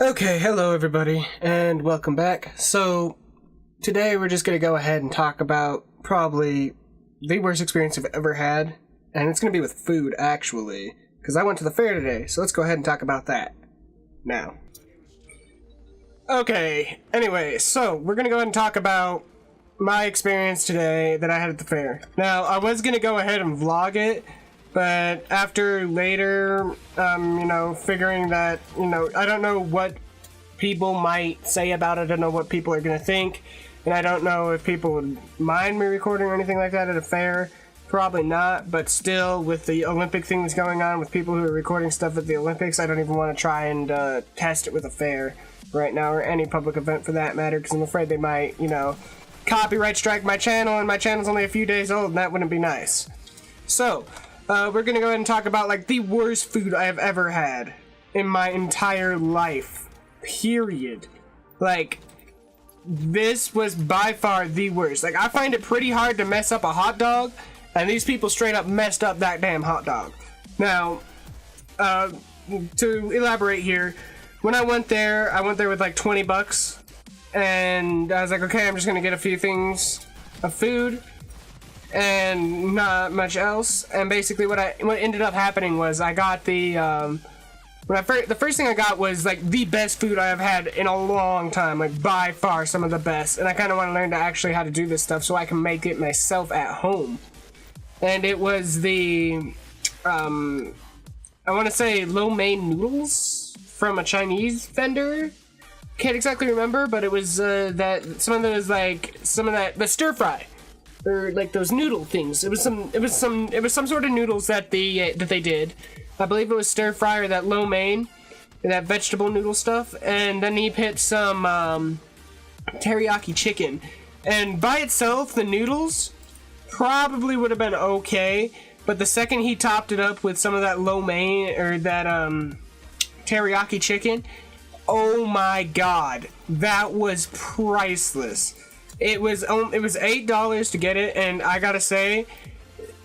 Okay, hello everybody, and welcome back. So, today we're just going to go ahead and talk about probably the worst experience I've ever had, and it's going to be with food, actually, because I went to the fair today, so let's go ahead and talk about that now. Okay, anyway, so we're going to go ahead and talk about my experience today that I had at the fair. Now, I was going to go ahead and vlog it, but after later, figuring that, I don't know what people might say about it. I don't know what people are going to think. And I don't know if people would mind me recording or anything like that at a fair. Probably not. But still, with the Olympic thing that's going on with people who are recording stuff at the Olympics, I don't even want to try and test it with a fair right now, or any public event for that matter, because I'm afraid they might, copyright strike my channel, and my channel's only a few days old, and that wouldn't be nice. So, we're gonna go ahead and talk about, like, the worst food I have ever had in my entire life. Period. Like, this was by far the worst. Like, I find it pretty hard to mess up a hot dog, and these people straight up messed up that damn hot dog. Now, to elaborate here, when I went there with like 20 bucks, and I was like, okay, I'm just gonna get a few things of food and not much else. And basically what ended up happening was I got the first thing I got was like the best food I have had in a long time, like by far some of the best. And I kind of want to learn to actually how to do this stuff so I can make it myself at home. And it was the I want to say lo mein noodles from a Chinese vendor. Can't exactly remember, but it was the stir fry, or like those noodle things. It was some sort of noodles that they did. I believe it was stir fry or that lo mein, that vegetable noodle stuff. And then he put some teriyaki chicken. And by itself, the noodles probably would have been okay, but the second he topped it up with some of that lo mein or that teriyaki chicken, oh my god, that was priceless. It was $8 to get it, and I gotta say,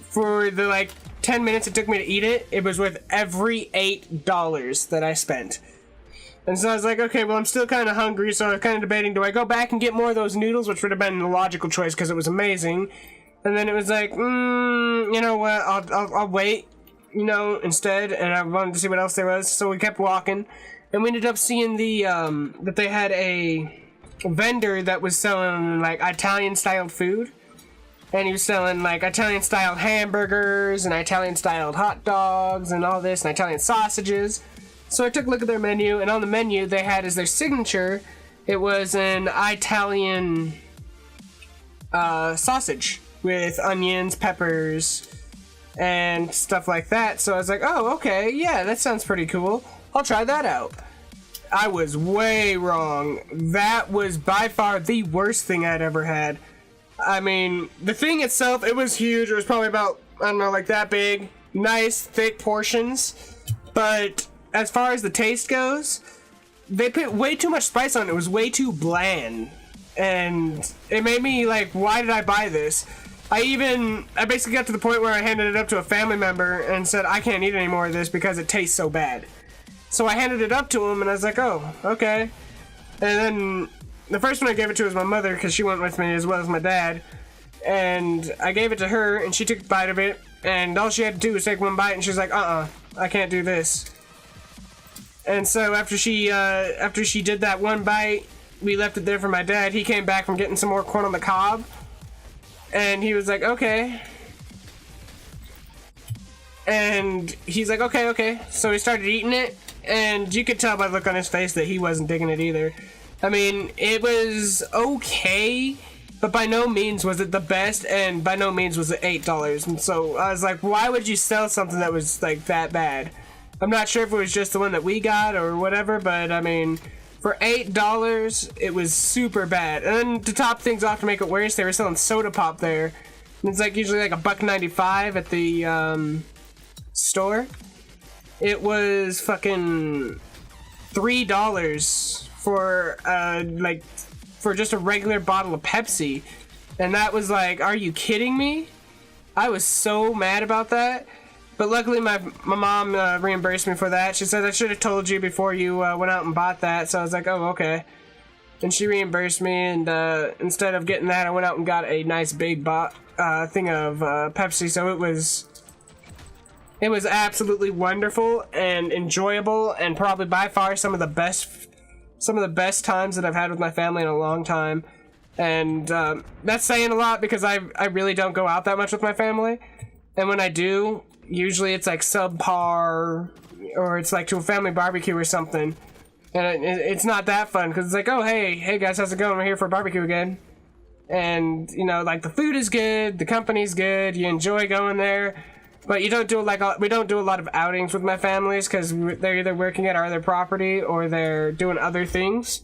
for the like 10 minutes it took me to eat it, it was worth every $8 that I spent. And so I was like, okay, well, I'm still kind of hungry, so I was kind of debating, do I go back and get more of those noodles, which would have been the logical choice because it was amazing. And then it was like, you know what, I'll wait, instead. And I wanted to see what else there was, so we kept walking, and we ended up seeing that they had a vendor that was selling like Italian styled food, and he was selling like Italian styled hamburgers and Italian styled hot dogs and all this, and Italian sausages. So I took a look at their menu, and on the menu they had as their signature, it was an Italian sausage with onions, peppers, and stuff like that. So I was like, oh, okay, yeah, that sounds pretty cool. I'll try that out. I was way wrong. That was by far the worst thing I'd ever had. I mean, the thing itself, it was huge. It was probably about, I don't know, like that big. Nice, thick portions. But as far as the taste goes, they put way too much spice on it. It was way too bland. And it made me like, why did I buy this? I basically got to the point where I handed it up to a family member and said, I can't eat any more of this because it tastes so bad. So I handed it up to him, and I was like, oh, okay. And then the first one I gave it to was my mother, because she went with me as well as my dad. And I gave it to her, and she took a bite of it, and all she had to do was take one bite, and she was like, I can't do this. And so after she did that one bite, we left it there for my dad. He came back from getting some more corn on the cob, and he was like, okay. And he's like, okay. So he started eating it, and you could tell by the look on his face that he wasn't digging it either. I mean, it was okay, but by no means was it the best, and by no means was it $8. And so I was like, why would you sell something that was like that bad? I'm not sure if it was just the one that we got or whatever, but I mean, for $8, it was super bad. And then to top things off, to make it worse, they were selling soda pop there. And it's like usually like $1.95 at the store. It was fucking $3 for just a regular bottle of Pepsi, and that was like, are you kidding me? I was so mad about that. But luckily my mom reimbursed me for that. She said I should have told you before you went out and bought that. So I was like, oh, okay. And she reimbursed me, and instead of getting that, I went out and got a nice big thing of Pepsi. So it was absolutely wonderful and enjoyable, and probably by far some of the best times that I've had with my family in a long time. And that's saying a lot because I really don't go out that much with my family, and when I do, usually it's like subpar, or it's like to a family barbecue or something, and it's not that fun because it's like, oh hey guys, how's it going? We're here for a barbecue again. And you know, like, the food is good, the company's good, you enjoy going there, but you don't do we don't do a lot of outings with my families because they're either working at our other property or they're doing other things.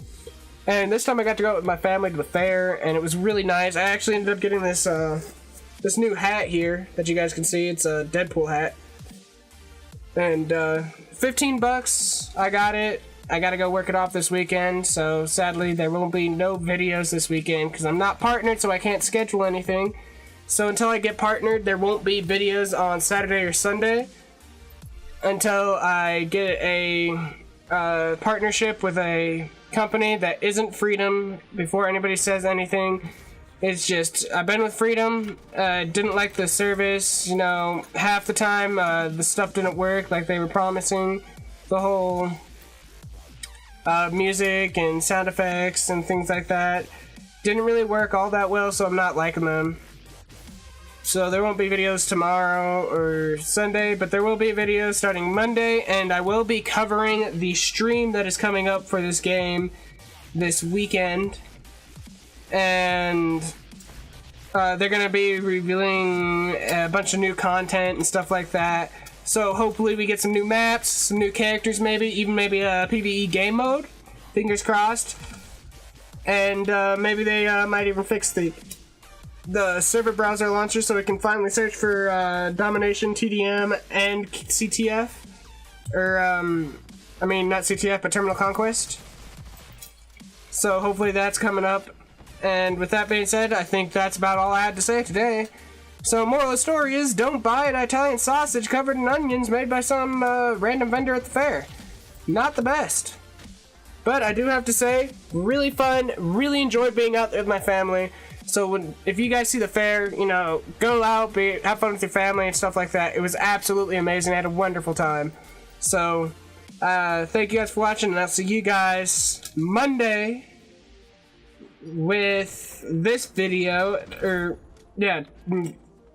And this time I got to go out with my family to the fair, and it was really nice. I actually ended up getting this this new hat here that you guys can see. It's a Deadpool hat, and 15 bucks. I got it. I gotta go work it off this weekend, so sadly there won't be no videos this weekend because I'm not partnered, so I can't schedule anything. So until I get partnered, there won't be videos on Saturday or Sunday until I get a partnership with a company that isn't Freedom before anybody says anything. It's just, I've been with Freedom, didn't like the service, you know, half the time the stuff didn't work like they were promising. The whole music and sound effects and things like that didn't really work all that well, so I'm not liking them. So there won't be videos tomorrow or Sunday, but there will be videos starting Monday, and I will be covering the stream that is coming up for this game this weekend. And they're going to be revealing a bunch of new content and stuff like that. So hopefully we get some new maps, some new characters maybe, even maybe a PvE game mode. Fingers crossed. And maybe they might even fix the server browser launcher so we can finally search for Domination, TDM, and CTF. Or, I mean, not CTF, but Terminal Conquest. So hopefully that's coming up. And with that being said, I think that's about all I had to say today. So moral of the story is, don't buy an Italian sausage covered in onions made by some random vendor at the fair. Not the best. But I do have to say, really fun, really enjoyed being out there with my family. So if you guys see the fair, you know, go out, have fun with your family and stuff like that. It was absolutely amazing. I had a wonderful time. So thank you guys for watching, and I'll see you guys Monday with this video. Or, yeah,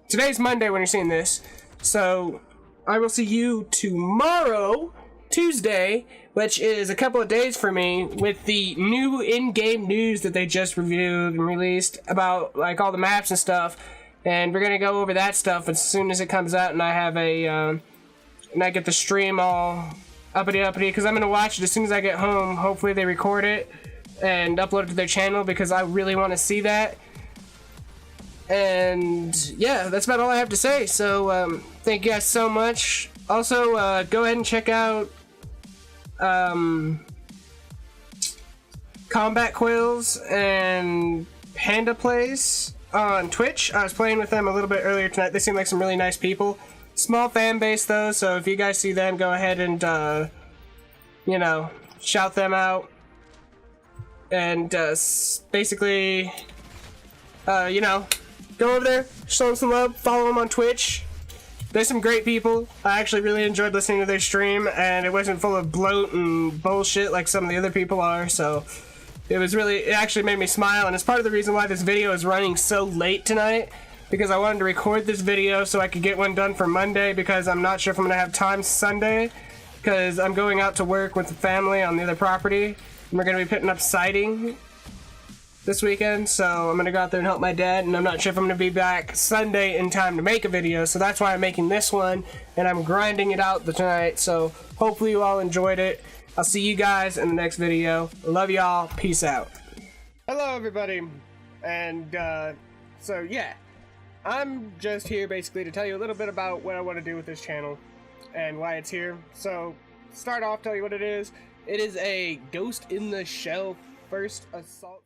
today's Monday when you're seeing this. So I will see you tomorrow, Tuesday, which is a couple of days for me, with the new in-game news that they just reviewed and released about, like, all the maps and stuff. And we're gonna go over that stuff as soon as it comes out, and I have a and I get the stream all uppity because I'm gonna watch it as soon as I get home. Hopefully they record it and upload it to their channel because I really want to see that. And yeah, that's about all I have to say. So thank you guys so much. Also, go ahead and check out Combat Quills and Panda Plays on Twitch. I was playing with them a little bit earlier tonight. They seem like some really nice people. Small fan base though, so if you guys see them, go ahead and you know, shout them out. And basically, you know, go over there, show them some love, follow them on Twitch. They're some great people. I actually really enjoyed listening to their stream, and it wasn't full of bloat and bullshit like some of the other people are, so it actually made me smile, and it's part of the reason why this video is running so late tonight, because I wanted to record this video so I could get one done for Monday, because I'm not sure if I'm going to have time Sunday, because I'm going out to work with the family on the other property, and we're going to be putting up siding this weekend, so I'm going to go out there and help my dad, and I'm not sure if I'm going to be back Sunday in time to make a video, so that's why I'm making this one, and I'm grinding it out tonight, so hopefully you all enjoyed it. I'll see you guys in the next video. Love y'all. Peace out. Hello, everybody, and so yeah, I'm just here basically to tell you a little bit about what I want to do with this channel and why it's here. So, start off, tell you what it is. It is a Ghost in the Shell first assault